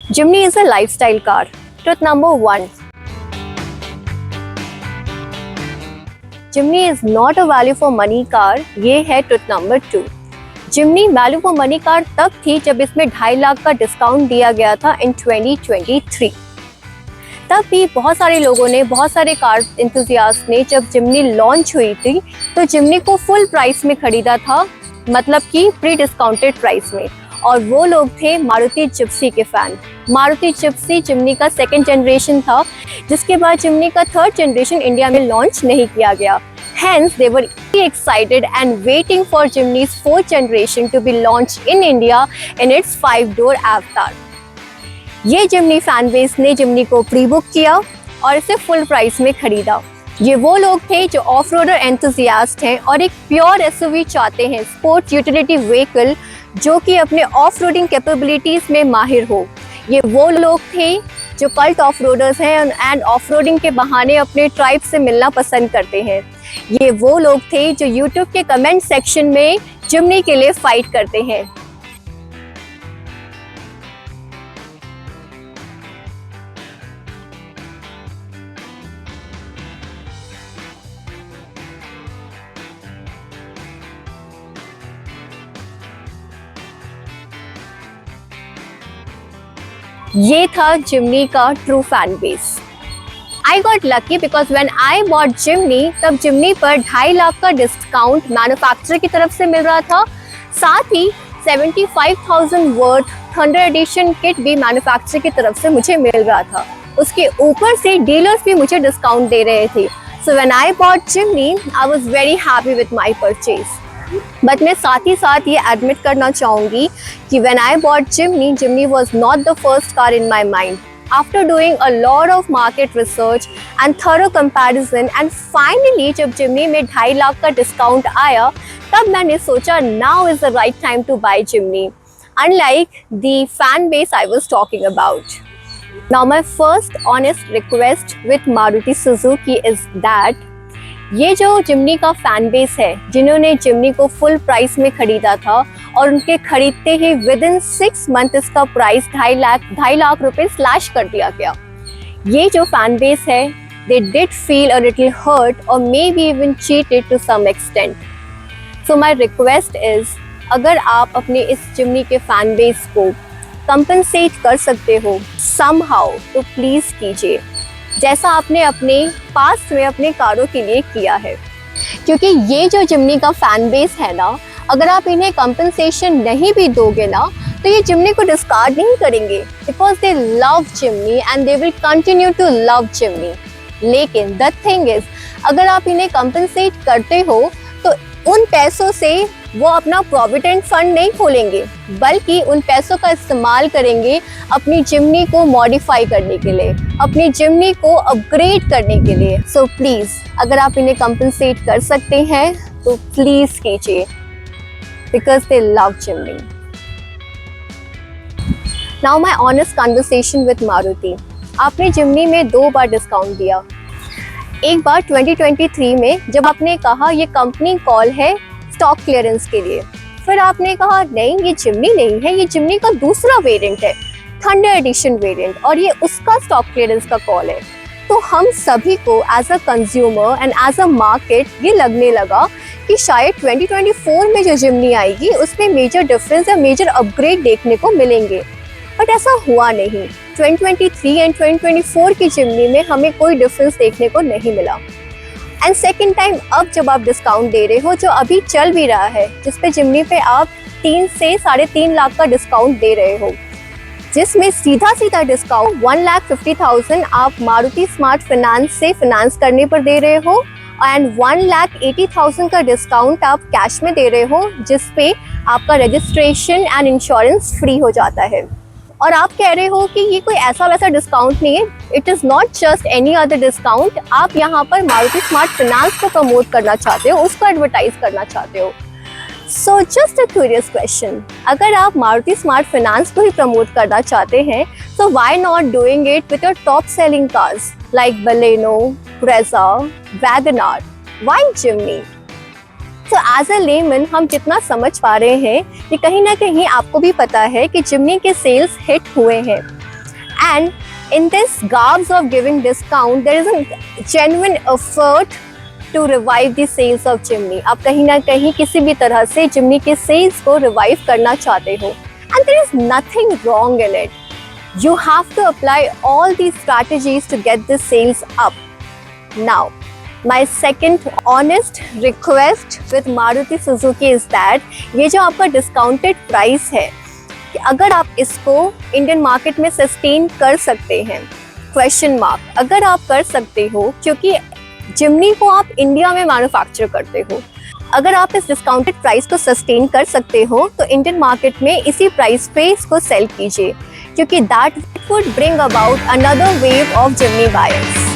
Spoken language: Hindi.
Jimny is a lifestyle car. Truth number 1. Jimny is not a value for money car. ये है truth number 2. Jimny value for money car तब थी जब इसमें 2.5 लाख का डिस्काउंट दिया गया था in 2023. तब भी बहुत सारे लोगों ने, बहुत सारे कार एंथुसियास्ट ने जब जिमनी लॉन्च हुई थी तो जिमनी को फुल प्राइस में खरीदा था, मतलब कि प्री डिस्काउंटेड प्राइस में। और वो लोग थे मारुति जिप्सी के फैन। मारुति जिप्सी जिमनी का 2nd जनरेशन था, जिसके बाद जिमनी का 3rd जनरेशन इंडिया में लॉन्च नहीं किया गया। Hence, they were excited and waiting for Jimny's 4th generation to be launched in India in its 5-door avatar. ये जिमनी फैन बेस ने जिमनी को प्री बुक किया और इसे फुल प्राइस में खरीदा। ये वो लोग थे जो ऑफ रोडर एंथुसियास्ट हैं और एक प्योर एसयूवी चाहते हैं, स्पोर्ट्स यूटिलिटी व्हीकल जो कि अपने ऑफ रोडिंग कैपेबिलिटीज में माहिर हो। ये वो लोग थे जो कल्ट ऑफ रोडर्स हैं एंड ऑफ रोडिंग के बहाने अपने ट्राइब से मिलना पसंद करते हैं। ये वो लोग थे जो यूट्यूब के कमेंट सेक्शन में जिमनी के लिए फाइट करते हैं। ये था जिमनी का true fan base. I got lucky because when I bought Jimny, तब जिमनी पर 2.5 लाख का डिस्काउंट मैन्युफैक्चरर की तरफ से मिल रहा था। साथ ही 75,000 वर्थ थंडर एडिशन किट भी मैन्युफैक्चरर की तरफ से मुझे मिल रहा था। उसके ऊपर से डीलर्स भी मुझे डिस्काउंट दे रहे थे। So when I bought Jimny, I was very happy with my purchase. But मैं साथ ही साथ ये एडमिट करना चाहूँगी कि when I bought Jimny, Jimny was not the first car in my mind. After doing a lot of market research and thorough comparison and finally जब Jimny में 2.5 लाख का डिस्काउंट आया तब मैंने सोचा now is the right time to buy Jimny, unlike the fan base I was talking about. Now my first honest request with Maruti Suzuki is that ये जो जिमनी का फैन बेस है, जिन्होंने जिमनी को फुल प्राइस में खरीदा था और उनके खरीदते ही विद इन 6 मंथ इसका प्राइस 2.5 लाख रुपए स्लैश कर दिया गया। ये जो फैन बेस है, they did feel a little hurt or maybe even cheated to some extent. So my request is, अगर आप अपने इस जिमनी के फैन बेस को कंपनसेट कर सकते हो somehow तो प्लीज कीजिए, जैसा आपने अपने पास्ट में अपने कारों के लिए किया है। क्योंकि ये जो जिमनी का फैन बेस है ना, अगर आप इन्हें कंपनसेशन नहीं भी दोगे ना तो ये जिमनी को डिस्कार्ड नहीं करेंगे, because they love Jimny and they will continue to love Jimny. लेकिन द थिंग इज, अगर आप इन्हें कंपनसेट करते हो तो उन पैसों से वो अपना प्रोविडेंट फंड नहीं खोलेंगे, बल्कि उन पैसों का इस्तेमाल करेंगे अपनी जिमनी को मॉडिफाई करने के लिए, अपनी जिमनी को अपग्रेड करने के लिए। सो प्लीज़, अगर आप इन्हें कंपनसेट कर सकते हैं तो प्लीज़ कीजिए, because they love Jimny. Now my honest conversation with Maruti. आपने जिमनी में 2 बार डिस्काउंट दिया। एक बार 2023 में जब आपने कहा ये कंपनी कॉल है स्टॉक क्लियरेंस के लिए, फिर आपने कहा नहीं ये जिमनी नहीं है, ये जिमनी का दूसरा वेरिएंट है, थंडर एडिशन वेरिएंट, और ये उसका स्टॉक क्लियरेंस का कॉल है। तो हम सभी को as a consumer and as a market ये लगने लगा कि शायद 2024 में जो जिमनी आएगी उसमें मेजर डिफरेंस या मेजर अपग्रेड देखने को मिलेंगे, बट ऐसा हुआ नहीं। 2023 एंड 2024 की जिमनी में हमें कोई डिफरेंस देखने को नहीं मिला। एंड सेकेंड टाइम अब जब आप डिस्काउंट दे रहे हो, जो अभी चल भी रहा है, जिस पे जिमनी पे आप 3 से 3.5 लाख का डिस्काउंट दे रहे हो, जिसमें सीधा डिस्काउंट 1,50,000 आप मारुति स्मार्ट फाइनेंस से फाइनेंस करने पर दे रहे हो एंड 1,80,000 का डिस्काउंट आप कैश में दे रहे हो, जिस पे आपका रजिस्ट्रेशन एंड इंश्योरेंस फ्री हो जाता है। और आप कह रहे हो कि ये कोई ऐसा वैसा डिस्काउंट नहीं है, it is not just any other discount. आप यहाँ पर मारुति स्मार्ट फाइनेंस को प्रमोट करना चाहते हो, उसको एडवर्टाइज करना चाहते हो। So just a curious question, अगर आप मारुति स्मार्ट फाइनेंस को ही प्रमोट करना चाहते हैं so why not doing it with your top selling cars like Baleno, Brezza, WagonR? Why Jimny? So as a layman हम जितना समझ पा रहे हैं कि कहीं ना कहीं आपको भी पता है कि जिमनी के सेल्स हिट हुए हैं। And in this garbs of giving discount, there is a genuine effort to revive the sales of Jimny. आप कहीं ना कहीं किसी भी तरह से Jimny के sales को revive करना चाहते हो. And there is nothing wrong in it. You have to apply all these strategies to get the sales up. Now, my second honest request with Maruti Suzuki is that ये जो आपका discounted price है, कि अगर आप इसको इंडियन मार्केट में सस्टेन कर सकते हैं, क्वेश्चन मार्क, अगर आप कर सकते हो, क्योंकि जिमनी को आप इंडिया में मैन्युफैक्चर करते हो, अगर आप इस डिस्काउंटेड प्राइस को सस्टेन कर सकते हो तो इंडियन मार्केट में इसी प्राइस पे इसको सेल कीजिए, क्योंकि that would bring about another wave of Jimny buyers.